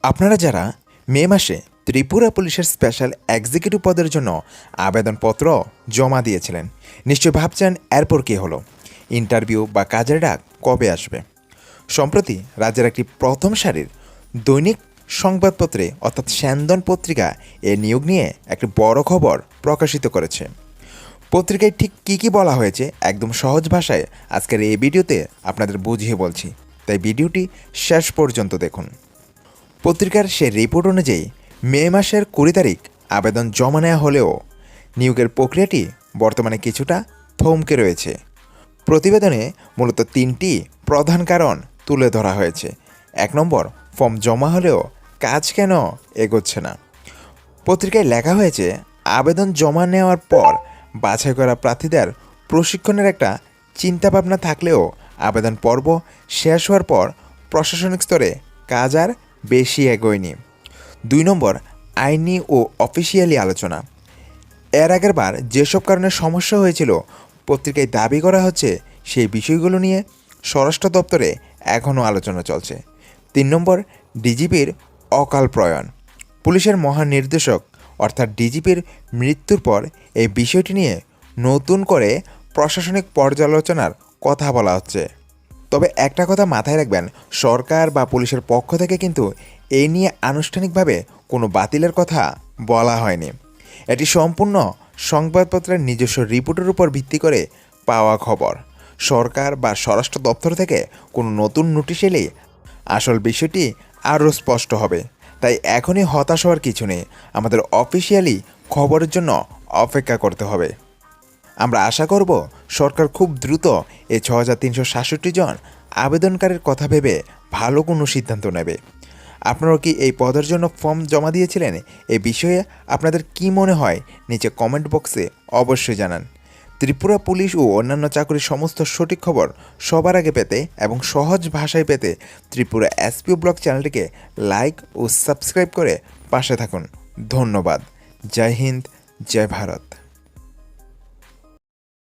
আপনারা যারা মে মাসে ত্রিপুরা পুলিশের স্পেশাল এক্সিকিউটিভ পদের জন্য আবেদনপত্র জমা দিয়েছিলেন, নিশ্চয়ই ভাবছেন এরপর কী হলো, ইন্টারভিউ বা কাজের ডাক কবে আসবে। সম্প্রতি রাজ্যের একটি প্রথম সারির দৈনিক সংবাদপত্রে অর্থাৎ স্যান্দন পত্রিকা এ নিয়োগ নিয়ে একটি বড় খবর প্রকাশিত করেছে। পত্রিকায় ঠিক কী কী বলা হয়েছে একদম সহজ ভাষায় আজকের এই ভিডিওতে আপনাদের বুঝিয়ে বলছি, তাই ভিডিওটি শেষ পর্যন্ত দেখুন। পত্রিকার সে রিপোর্ট অনুযায়ী মে মাসের 20 তারিখ আবেদন জমা নেওয়া হলেও নিয়োগের প্রক্রিয়াটি বর্তমানে কিছুটা থমকে রয়েছে। প্রতিবেদনে মূলত 3টি প্রধান কারণ তুলে ধরা হয়েছে। 1 নম্বর, ফর্ম জমা হলেও কাজ কেন এগোচ্ছে না। পত্রিকায় লেখা হয়েছে, আবেদন জমা নেওয়ার পর বাছাই করা প্রার্থীদের প্রশিক্ষণের একটা চিন্তাভাবনা থাকলেও আবেদন পর্ব শেষ হওয়ার পর প্রশাসনিক স্তরে কাজ আর বেশি এগোয়নি। 2 নম্বর, আইনি ও অফিসিয়ালি আলোচনা। এর আগের বার যেসব কারণে সমস্যা হয়েছিল পত্রিকায় দাবি করা হচ্ছে সেই বিষয়গুলো নিয়ে স্বরাষ্ট্র দপ্তরে এখনও আলোচনা চলছে। 3 নম্বর, ডিজিপির অকাল প্রয়াণ। পুলিশের মহানির্দেশক অর্থাৎ ডিজিপির মৃত্যুর পর এই বিষয়টি নিয়ে নতুন করে প্রশাসনিক পর্যালোচনার কথা বলা হচ্ছে। তবে একটা কথা মাথায় রাখবেন, সরকার বা পুলিশের পক্ষ থেকে কিন্তু এই নিয়ে আনুষ্ঠানিকভাবে কোনো বাতিলের কথা বলা হয়নি। এটি সম্পূর্ণ সংবাদপত্রের নিজস্ব রিপোর্টের উপর ভিত্তি করে পাওয়া খবর। সরকার বা স্বরাষ্ট্র দপ্তর থেকে কোনো নতুন নোটিশ এলেই আসল বিষয়টি আরও স্পষ্ট হবে। তাই এখনই হতাশ হওয়ার কিছু নেই, আমাদের অফিসিয়ালি খবরের জন্য অপেক্ষা করতে হবে। আমরা আশা করব সরকার খুব দ্রুত এই 6367 জন আবেদনকারীর কথা ভেবে ভালো কোনো সিদ্ধান্ত নেবে। আপনারাও কি এই পদের জন্য ফর্ম জমা দিয়েছিলেন? এই বিষয়ে আপনাদের কি মনে হয় নিচে কমেন্ট বক্সে অবশ্যই জানান। ত্রিপুরা পুলিশ ও অন্যান্য চাকরির সমস্ত সঠিক খবর সবার আগে পেতে এবং সহজ ভাষায় পেতে ত্রিপুরা এসপিও ব্লগ চ্যানেলটিকে লাইক ও সাবস্ক্রাইব করে পাশে থাকুন। ধন্যবাদ। জয় হিন্দ, জয় ভারত।